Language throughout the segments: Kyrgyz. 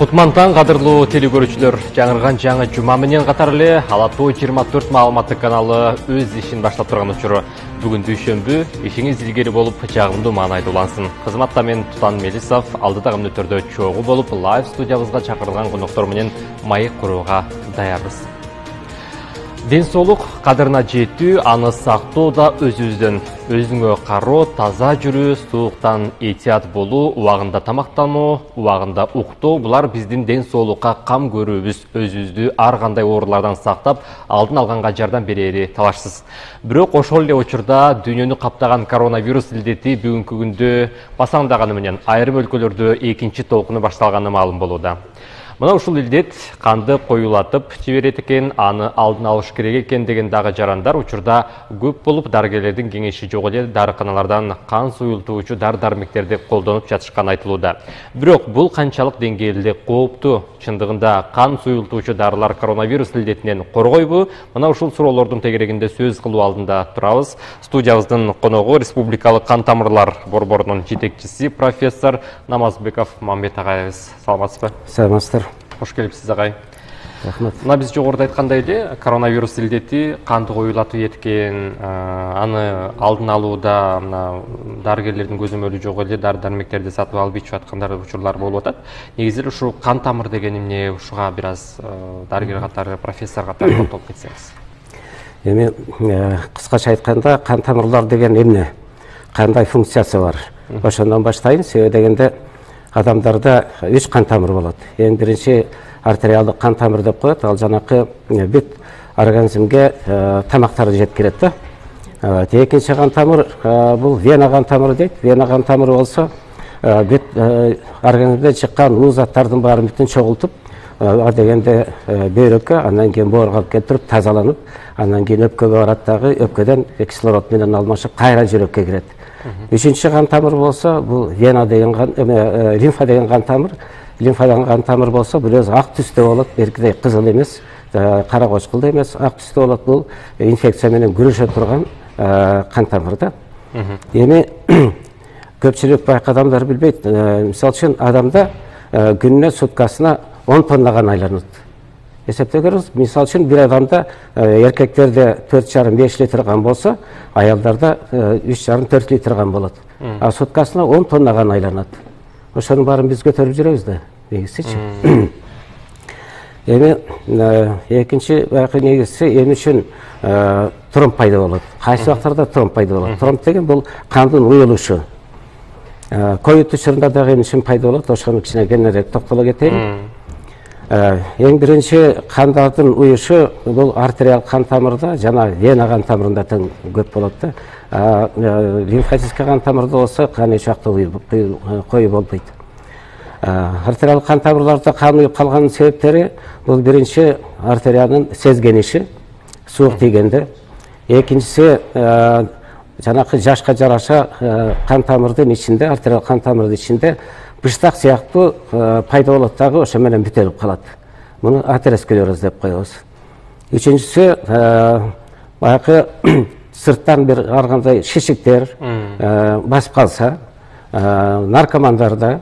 Кутмантан кадырлуу телекөрүүчүлөр, жаңырган жаңы жума менен катар эле Ала Тоо 24 маалыматтык каналы өз ишин баштап турган учуру. Бүгүн дүйшөмбү, ишиңиз илгери болуп, жагымдуу маанайда улансын. Кызматта мен Тутан Мелисов алдыдагы мүнөттөрдө чогуу болуп, лайв студиябызга чакырылган коноктор менен маек курууга даярбыз. Ден соолук кадырына жетүү, аны сактоо да өзүбүздөн. Өзүңө кароо, таза жүрүү, сууктан этият болуу, убагында тамактануу, убагында уктоо, булар биздин ден соолукка кам көрүүбүз, өзүбүздү ар кандай оорулардан сактап, алдын алганга жардам берери талашсыз. Бирок ошол эле учурда дүйнөнү каптаган коронавирус илдети бүгүнкү күндө басаңдаганы менен айрым өлкөлөрдө экинчи толкуну башталганы маалым болууда. Мына ушул илдет канды коюлатып жиберет экен, аны алдын алыш керек экен деген дагы жарандар учурда көп болуп, дарыгерлердин кеңеши жок эле дарыканалардан кан суюлтуучу дары-дармектерди колдонуп жатышканы айтылууда. Бирок бул канчалык деңгээлде кооптуу? Чындыгында кан суюлтуучу дарылар коронавирус илдетинен коргойбу? Мына ушул суроолордун тегерегинде сөз кылуу алдында турабыз. Студиябыздын коногу Республикалык кан тамырлар борборунун жетекчиси профессор Намазбеков Мамбет агайыбыз. Саламатсызбы? Саламатсыздар. Хош келипсиз агай. Рахмат. Мына биз жогоруда айткандай эле коронавирус илдети канды коюлатып эткен, аны алдын алууда мына дарыгерлердин көзөмөлү жок эле дары-дармектерди сатып алып ичип аткандар учурлар болуп атат. Негизи ушул кан тамыр деген эмне, ушуга бир аз дарыгер катары, профессор катары токтолуп кетсеңиз. Эми кыскача айтканда кан тамырлар деген эмне? Кандай функциясы бар? Ошондон баштайын. Себеби дегенде адамдарда 3 кан тамыр болот. Эң биринчи артериалдык кан тамыр деп коет. Ал жанакы бүт организмге тамактарды жеткирет да. Экинчи кан тамыр бул вена кан тамыры дейт. Вена кан тамыры болсо бүт организмден чыккан уу заттардын баарын бүтүн чогултуп, дегенде бөйрөккө, андан кийин боорго алып келип тазаланып, андан кийин өпкөгө барат дагы, өпкөдөн кислород менен алмашып кайра жүрөккө кирет. Үчүнчү кан тамыр болсо, бул вена деген лимфа деген кан тамыр. Лимфа деген кан тамыр болсо, бул өзү ак түстө болот, беркидей кызыл эмес, кара кочкулдуу эмес, ак түстө болот. Бул инфекция менен күрөшө турган кан тамыр да. Эми көпчүлүк байкадамдар билбейт. Мисалы үчүн адамда күнүнө суткасына 10 тонна кан айланат. Эсептеп көрүңүз, мисалы үчүн бир адамда эркектерде 4,5-5 литр кан болсо, аялдарда 3,5-4 литр кан болот. А суткасына 10 тонна кан айланат. Ошонун баарын биз көтөрүп жүрөбүз да, негизичи. Эми экинчи негизси эмне үчүн тромб пайда болот? Кайсы убактарда тромб пайда болот? Тромб деген бул кандын уюлушу. Коюу тучурунда дагы эмне үчүн пайда болот? Ошону кичине кененирээк токтоло кетейин. Эң биринчи кандардын уюшу бул артериал кан тамырда жана вена кан тамырында тең көп болот да. Лимфатический кан тамырда болсо кан эч убакта коюу болбойт. Артериал кан тамырларда кан уюп калганын себептери бул биринчи артериянын сезгениши, суук тийгенде. Экинчиси жанакы жашка жараша кан тамырдын ичинде, артериал кан тамырдын ичинде быштак сыяктуу пайда болот дагы, ошо менен бүтөлүп калат. Муну атеросклероз деп коебуз. Үчүнчүсү баягы сырттан бир ар кандай шишиктер басып калса, наркомандарда,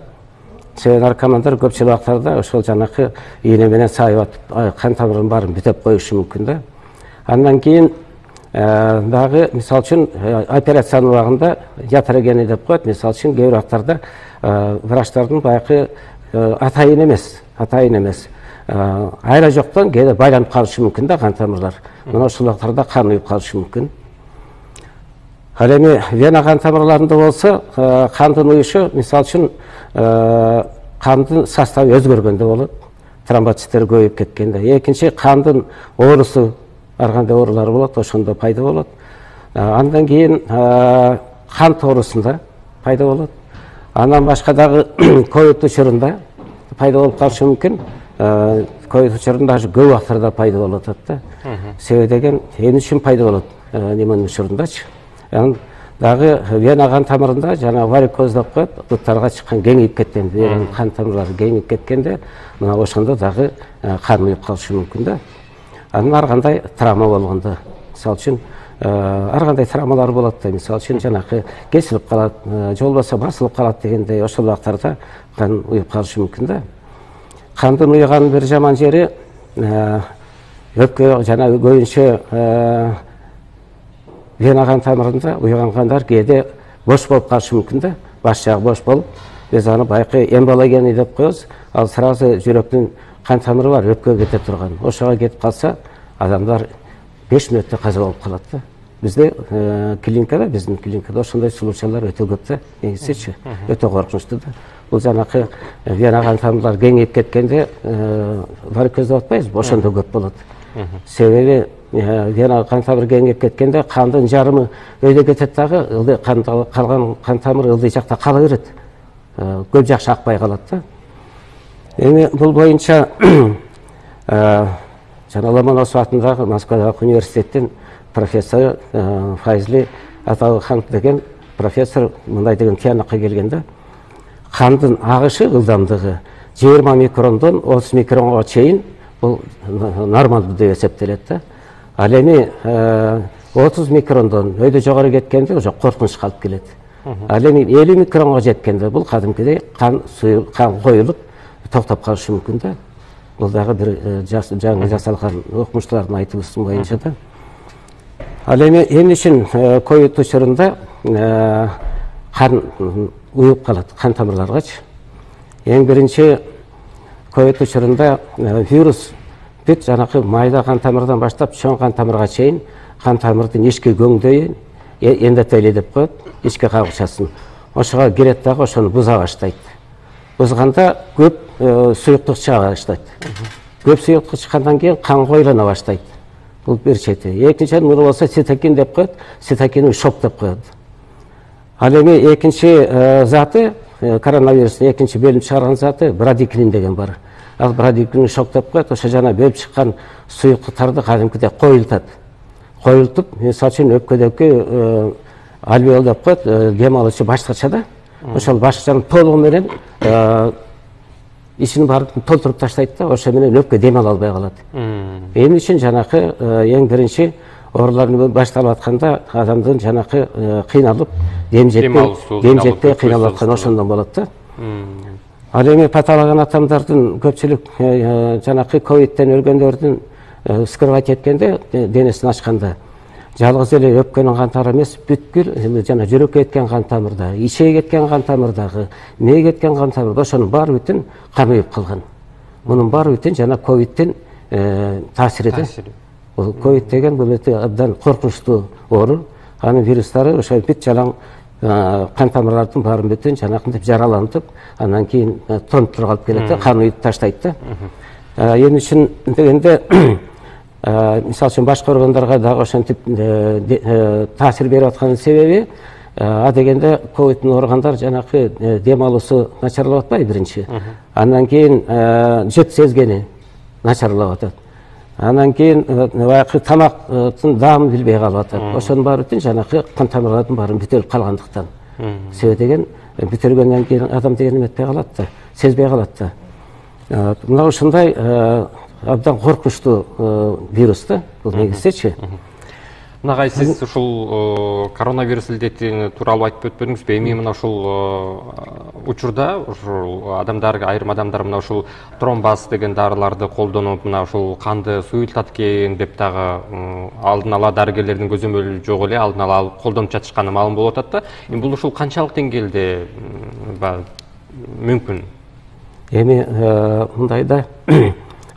наркомандар көпчүлүк убактарда ошол жанакы ийне менен сайып атып кан тамырынын баарын бүтөп коюшу мүмкүн да. Андан кийин дагы мисалы үчүн операциянын убагында ятрогени деп коет. Мисалы үчүн кээ бир убактарда врачтардын баягы атайын эмес, айра жоктон кээде байланып калышы мүмкүн да кан тамырлар. Мына ошол убактарда кан уюп калышы мүмкүн. Ал эми вена кан тамырларында болсо, кандын уюшу мисалы үчүн кандын составы өзгөргөндө болот. Тромбоциттер көбөйүп кеткенде. Экинчи кандын оорусу, ар кандай оорулар болот, ошондо пайда болот. Андан кийин кан тоорусунда пайда болот. Андан башка дагы коюу тучурунда пайда болуп калышы мүмкүн. Коюу тучурунда даже көп убактарда пайда болуп атат да. Себеби деген эмне үчүн пайда болот неменин учурундачы. Дагы вена кан тамырында жана варикоз деп коет, буттарга чыккан кеңейип кеткен, кан тамырлары кеңейип кеткенде, мына ошондо дагы кан уюп калышы мүмкүн да. Андан ар кандай травма болгондо, мисалы үчүн ар кандай травмалар болот да, мисалы үчүн жанакы кесилип калат, же болбосо басылып калат дегендей ошол убактарда кан уюп калышы мүмкүн да. Қандың ұйығанның бір жаман жері өпке жана көбінше вена қан тамырында ұйыған қандар кейде бош болып қалышы мүмкін да, бас жағы бош болып, біз аны байқы эмбология деп қоямыз, ал сразу жүректің қан тамыры бар, өпкеге кете тұрған. Ошаға кетіп қалса, адамдар 5 минутта қаза болып қалады. Бізде клиникада, біздің клиникада ошондай случайлар өте көп та, негізі өте қорқынышты да. Бұл жаңағы вена қан тамырлар кеңейіп кеткенде варикоз деп атпайбыз, ошондо көп болады. Себеби вена қан тамыры кеңейіп кеткенде қандың жарымы өйде кетеді дағы, қалған қан тамыры ылдый жақта қала береді. Көп жақсы ақпай қалады да. Эми бұл бойынша жана Ломоносов атындағы Москвадағы университеттен профессор Файзли Аталхан деген профессор мындай деген тиянаққа келгенде, қандың ағышы ылдамдығы 20 микрондан 30 микронға чейин бұл нормалды деп есептеледі. Ал эми 30 микрондан өйдө жогору кеткенде уже коркунуч калып келет. Ал эми 50 микронга жеткенде бұл кадимкидей қан коюлуп токтоп калышы мүмкүн да. Бұл дагы бир жаңы жасалган окумуштардын айтуусу боюнча да. Ал эми эмне үчүн ковид учурунда қан уюп калат, қан тамырларгачы. Эң биринчи ковид учурунда вирус бүт жанакы майда қан тамырдан баштап чоң қан тамырга чейин қан тамырдын ички көңдөйүн эндотели деп коет, ички кабыкчасын. Ошого кирет дагы ошону буза баштайт. Бузганда көп суюктук чыга баштайт. Көп суюктук чыккандан кийин кан койлана баштайт. Бул бир чети. Экинчиден муну болсо цитокин деп коет, цитокин шок деп коет. Ал эми экинчи заты, коронавирустун экинчи бөлүм чыгарган заты брадикин деген бар. Ал брадикин шок деп коет, ошо жана бөлүп чыккан суюктуктарды кадимкидей коюлтат. Коюлтуп, мисалы үчүн өпкөдөгү альвеол деп коет, дем алуучу башкача да. Ошол башкачанын толугу менен ичин барып толтуруп таштайт да, ошо менен өпкө дем ала албай калат. Эмне үчүн жанакы эң биринчи оорулар башталып атканда адамдын жанакы кыйналып, дем жетпей кыйналып аткан ошондон болот да. Ал эми патологиялык адамдардын көпчүлүк жанакы ковидтен өлгөндөрдүн скрывать эткенде, денесин ачканда жалгыз эле өпкөнүн кан тамыры эмес, бүткүл жана жүрөккө кеткен кан тамырда, ичеге кеткен кан тамырдагы, мээге кеткен кан тамырда ошонун баары бүтүн кан уюп калган. Мунун баары бүтүн жана ковидтин таасири да. Бул ковид деген бул өтө абдан коркунучтуу оору. Анын вирустары ошо бүт жалаң кан тамырлардын баарын бүтүн жанакынтип жаралантып, андан кийин тонуп туруп калып келет да, кан уюп таштайт да. Эмне үчүн дегенде мисалы үчүн башка органдарга дагы ошентип таасир берип атканын себеби дегенде ковидтин ооругандар жанакы дем алуусу начарлап атпайбы биринчи. Андан кийин жыт сезгени начарлап атат. Андан кийин баягы тамактын даамын билбей калып атат. Ошонун баары бүтүн жанакы кан тамырлардын баарын бүтөлүп калгандыктан. Себеби деген бүтөлгөндөн кийин адам деген эметпей калат да, сезбей калат да. Мына ушундай абдан коркунучтуу вирус да, бул негизичи. Мынагай сиз ушул коронавирус илдети тууралуу айтып өтпөдүңүзбү? Эми мына ушул учурда ушул айрым адамдар мына ушул тромбоз деген дарыларды колдонуп, мына ушул канды суюлтат экен деп дагы алдын ала дарыгерлердин көзөмөлү жок эле алдын ала алып колдонуп жатышканы маалым болуп атат да. Эми бул ушул канчалык деңгээлде мүмкүн? Эми мындайда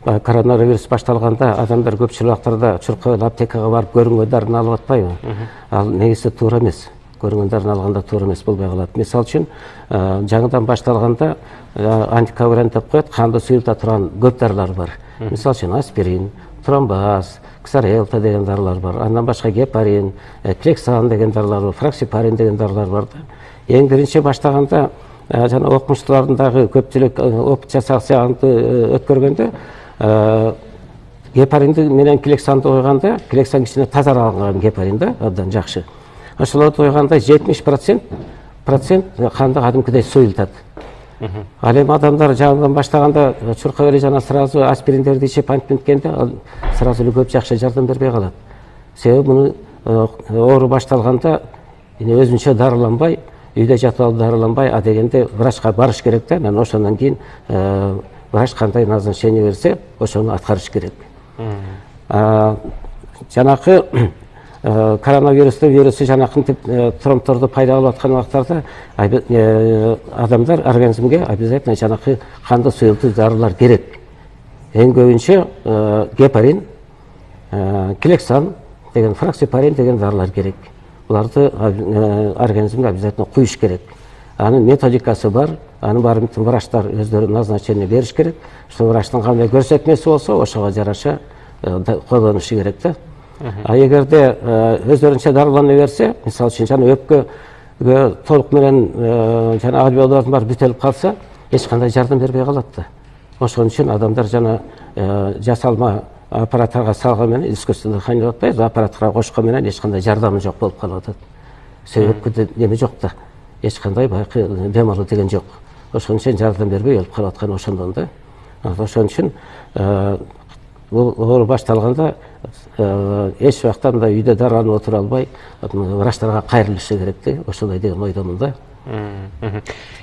коронавирус башталганда адамдар көпчүлүк убактарда чуркап аптекага барып көрүнгөн дарыны алып атпайбы? Ал негизи туура эмес. Көрүнгөн дарыны алганда туура эмес болбой калат. Мисалы үчүн жаңыдан башталганда антикоагулянт деп коет, канды суюлта турган көп дарылар бар. Мисалы үчүн аспирин, тромбоз, ксарелта деген дарылар бар. Андан башка гепарин, клексан деген дарылар бар, фраксипарин деген дарылар бар да. Эң биринчи баштаганда жана окумуштуулардын дагы көпчүлүк опыт жасаганды өткөргөндө гепаринди менен клександы койганда, клексан кичине тазаралган гепарин да, абдан жакшы. Ошолорду койганда 70% канды кадимкидей суюлтат. Ал эми адамдар жаңыдан баштаганда чуркап эле жана сразу аспириндерди ичип антип ал сразу эле көп жакшы жардам бербей калат. Себеби муну оору башталганда өзүнчө дарыланбай, үйдө жатып алып дарыланбай, дегенде врачка барыш керек да. Анан ошондон кийин врач қандай назначение берсе ошону аткарыш керек. Жанакы коронавирусту вирусы жанакы тромбторду пайда болуп аткан убактарда адамдар организмге обязательно жанакы канды суюлтуу дарылар керек. Эң көбүнчө гепарин, клексан деген, фраксипарин деген дарылар керек. Буларды организмге обязательно куюш керек. Анын методикасы бар, аны баарын врачтар өздөрү назначение бериш керек. Ошо врачтын кандай көрсөтмөсү болсо, ошого жараша колдонушу керек да. А эгерде өздөрүнчө дарылана берсе, мисалы үчүн жана өпкөгө толук менен жана альвеолдордун баары бүтөлүп калса, эч кандай жардам бербей калат да. Ошон үчүн адамдар жана жасалма аппараттарга салган менен, искусственный дыхание деп атпайбы, аппараттарга кошкон менен эч кандай жардамы жок болуп калып атат. Өпкөдө неме жок да. Эч кандай байкы дем алуу деген жок. Ошон үчүн жардам бербей өлүп калып аткан ошондон да. Ошон үчүн бул оору башталганда эч убакта мындай үйдө дарыланып отура албай, врачтарга кайрылышы керек да. Ошондой деген ойдомун да.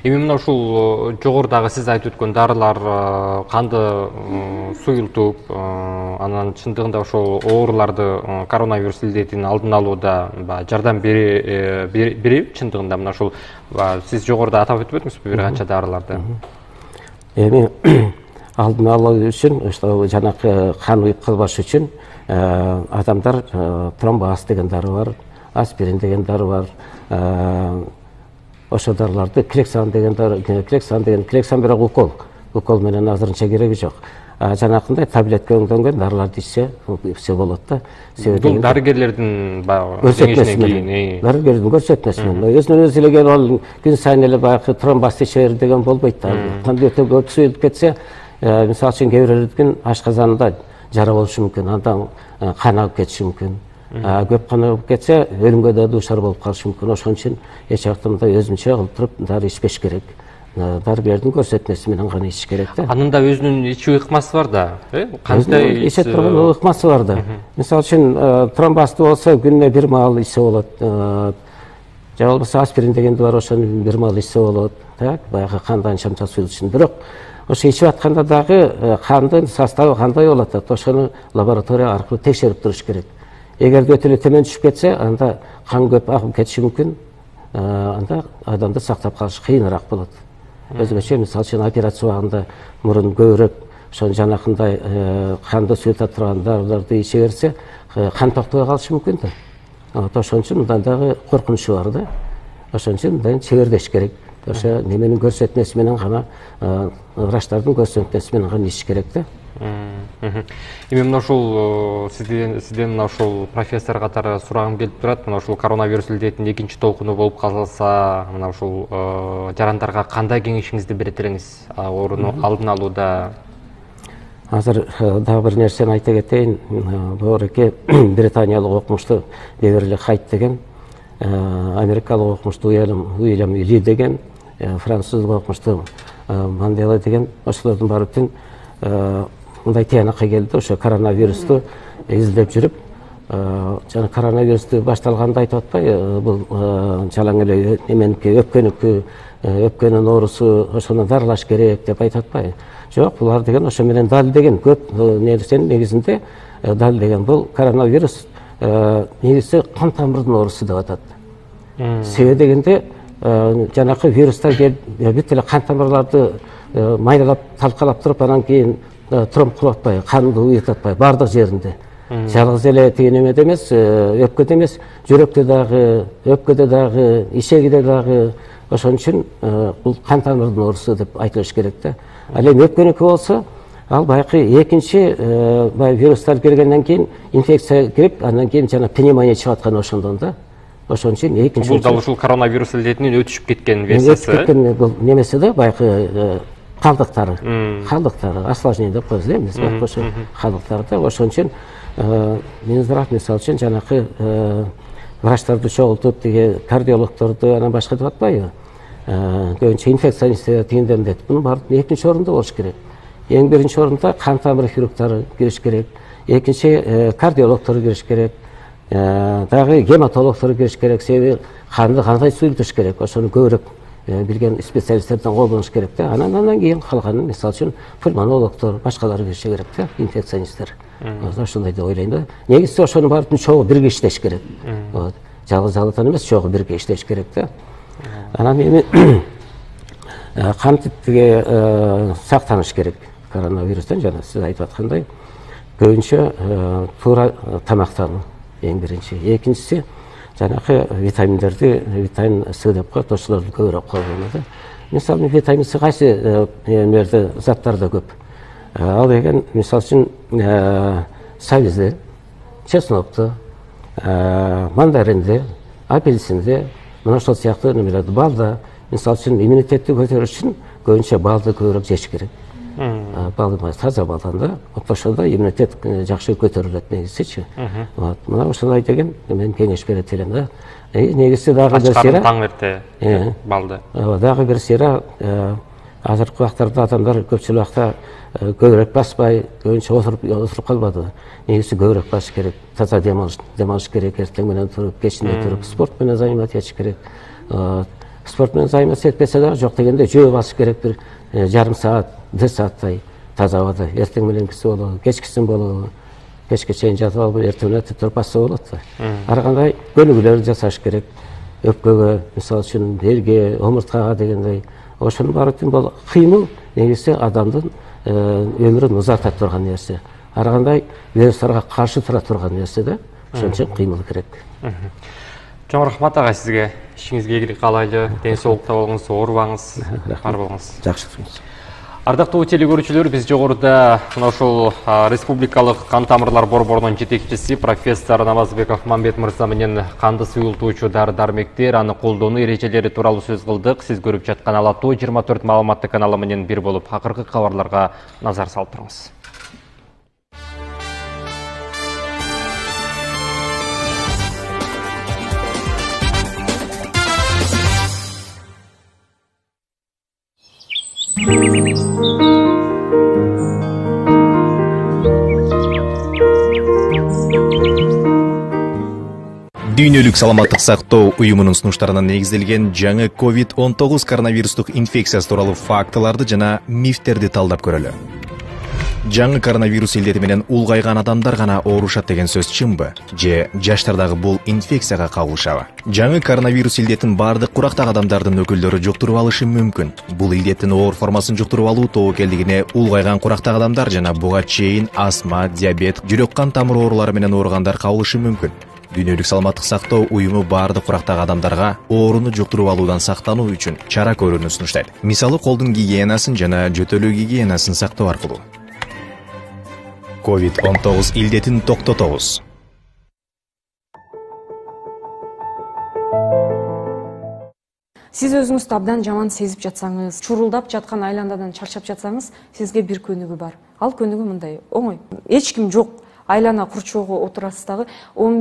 Эми мына ушул жогорудагы сиз айтып өткөн дарылар канды суюлтуп, анан чындыгында ошол ооруларды, коронавирус илдетин алдын алууда жардам бериби чындыгында? Мына ушул сиз жогоруда атап өтүп өттүңүзбү бир канча дарыларды? Эми алдын алуу үчүн, ошо жанакы кан уюп калбаш үчүн адамдар тромбоаз деген дары бар, аспирин деген дары бар. Ошо дарыларды клексан деген бирок укол менен азырынча кереги жок. Жанакындай таблетка өңдөнгөн дарыларды ичсе все болот да. Бул дарыгерлердин кеңешинен кийин, дарыгердин көрсөтмөсү менен өзүнөн өзү эле келип ал күн сайын эле баягы тромбоз иче бер деген болбойт да. Канды өтө көп суюлуп кетсе, мисалы үчүн кээ бирлердин ашказанында жара болушу мүмкүн, андан кан агып кетиши мүмкүн. Көп кан агып кетсе, өлүмгө да дуушар болуп калышы мүмкүн. Ошон үчүн эч убакта мындай өзүнчө кылып туруп дары ичпеш керек. Дарыгердин көрсөтмөсү менен гана ичиш керек да. Анын да өзүнүн ичүү ыкмасы бар да, кандай иче турган ыкмасы бар да. Мисалы үчүн тромбозду болсо күнүнө бир маал ичсе болот. Же болбосо аспирин дегенди бар, ошону бир маал ичсе болот. Так, баягы кандан чамча суюлуш үчүн. Бирок ошо ичип атканда дагы кандын составы кандай болуп атат, ошону лаборатория аркылуу текшерип туруш керек. Эгерде өтө эле төмөн түшүп кетсе, анда кан көп агып кетиши мүмкүн. Анда адамды сактап калыш кыйыныраак болот. Өзгөчө мисалы үчүн операция убагында мурун көбүрөөк ошон жанакындай канды суюта турган дарыларды иче берсе, кан токтобой калышы мүмкүн да. Ошон үчүн мындан дагы коркунучу бар да. Ошон үчүн мындай чегердеш керек. Ошо неменин көрсөтмөсү менен гана, врачтардын көрсөтмөсү менен гана ичиш керек да. Эми мына ушул сизден мына ушул профессор катары сурагым келип турат. Мына ушул коронавирус илдетинин экинчи толкуну болуп калса, мына ушул жарандарга кандай кеңешиңизди берет элеңиз ооруну алдын алууда? Азыр дагы бир нерсени айта кетейин. Боореке британиялык окумуштуу Беверли Хайт деген, америкалык окумуштуу Уильям Ли деген, француздук окумуштуу Мандела деген, ошолордун баары бүтүн мындай тыянакка келди. Ошо коронавирусту издеп жүрүп, жана коронавирусту башталганда айтып атпайбы, бул жалаң эле эменики, өпкөнүн оорусу, ошону дарылаш керек деп айтып атпайбы? Жок, булар деген ошо менен далилдеген, көп нерсенин негизинде далилдеген. Бул коронавирус негизи кан тамырдын оорусу деп атат. Себеби дегенде жанакы вирустар келип бүт эле кан тамырларды майлап, талкалап туруп, анан кийин тромб кылып атпайбы, канды уютуп атпайбы бардык жеринде. Жалгыз эле тиги немеде эмес, өпкөдө эмес, жүрөктө дагы, ишегиде дагы. Ошон үчүн бул кан тамырдын оорусу деп айтылыш керек да. Ал эми өпкөнүкү болсо, ал баягы экинчи вирустар киргенден кийин инфекция кирип, андан кийин жана пневмония чыгып аткан ошондон да. Ошон үчүн экинчи. Бул дал ушул коронавирус илдетинин өтүшүп кеткен версиясы. Өтүшүп кеткен бул немеси да, баягы калдыктары, осложнение деп коебуз эмес, ошо калдыктары да. Ошон үчүн Минздрав мисалы үчүн жанакы врачтарды чогултуп, тиги кардиологдорду, анан башка деп атпайбы? Көбүнчө инфекционисттер тигинден дейт. Бунун баары экинчи орунда болуш керек. Эң биринчи орунда кан тамыр хирургдары кириш керек. Экинчи кардиологдор кириш керек. Дагы гематологдор кириш керек. Себеби канды кандай суюлтуш керек, ошону көбүрөөк билген специалисттерден колдонуш керек да. Анан кийин калганын мисалы үчүн пульмонологдор, башкалар кириши керек да, инфекционисттер. Ошондой деп ойлойм да. Негизи ошонун баарын чогуу бирге иштеш керек. Жалгыз жалгыздан эмес, чогуу бирге иштеш керек да. Анан эми кантип сактаныш керек коронавирустан, жана сиз айтып аткандай, көбүнчө туура тамактануу эң биринчи. Экинчиси жанакы витаминдерди, витамин С деп коет, ошолорду көбүрөөк колдонуу да. Мисалы витамин С кайсы эмелерде заттарда көп. Ал деген мисалы үчүн сабизде, чеснокто, мандаринде, апельсинде, мына ошол сыяктуу немелерде, балда, мисалы үчүн иммунитетти көтөрүш үчүн көбүнчө балды көбүрөөк жеш керек. Балды таза балдан да, ошондо иммунитет жакшы көтөрүлөт негизичи. Мына ошондой деген мен кеңеш берет элем да. Негизи дагы бир сыйра таң эрте балды. Дагы бир сыйра азыркы убактарда адамдар көпчүлүк убакта көбүрөөк баспай, көбүнчө отуруп калбады. Негизи көбүрөөк басыш керек, таза дем алыш керек, эртең менен туруп, кечинде туруп, спорт менен заниматься этиш керек. Спорт менен заниматься этпесе дагы жок дегенде жөө басыш керек, бир жарым саат, 1 сааттай таза абада. Эртең мененкиси болобу, кечкисин болобу, кечке чейин жатып алып, эртең менен туруп басса болот да. Ар кандай көнүгүүлөр жасаш керек. Өпкөгө, мисалы үчүн белге, омурткага дегендей. Ошонун баарын бул кыймыл негизи адамдын өмүрүн узарта турган нерсе. Ар кандай вирустарга каршы тура турган нерсе да. Ошон үчүн кыймыл керек. Чоң рахмат ага сизге. Ишиңизге ийгилик каалайлы, ден соолукта болуңуз, оорубаңыз, бар болуңуз. Жакшы. Ардактуу телекөрүүчүлөр, биз жогоруда мына ушул Республикалык кан тамырлар борборунун жетекчиси профессор Намазбеков Мамбет мырза менен канды суюлтуучу дары-дармектер, аны колдонуу эрежелери тууралуу сөз кылдык. Сиз көрүп жаткан Ала Тоо 24 маалыматтык каналы менен бир болуп акыркы кабарларга назар салып туруңуз. Дүйнөлүк саламаттык сактоо уюмунун сунуштарына негизделген жаңы COVID-19 коронавирустук инфекциясы тууралуу фактыларды жана мифтерди талдап көрөлү. Жаңы коронавирус илдети менен улгайган адамдар гана оорушат деген сөз чынбы? Же жаштардагы бул инфекцияга кабылышабы? Жаңы коронавирус илдетин бардык курактагы адамдардын өкүлдөрү жуктуруп алышы мүмкүн. Бул илдеттин оор формасын жуктуруп алуу тобокелдигине улгайган курактагы адамдар жана буга чейин астма, диабет, жүрөк кан тамыр оорулары менен ооругандар кабылышы мүмкүн. Дүйнөлүк саламаттык сактоо уюму бардык курактагы адамдарга ооруну жуктуруп алуудан сактануу үчүн чара көрүүнү сунуштайт. Мисалы, колдун гигиенасын жана жөтөлүү гигиенасын сактоо аркылуу. COVID-19 илдетин токтотобуз. Сиз өзүңүздү абдан жаман сезип жатсаңыз, чурулдап жаткан айландадан чарчап жатсаңыз, сизге бир көнүгүү бар. Ал көнүгүү мындай: оңой. Эч ким жок. Айлана курчоого отурасыз дагы 15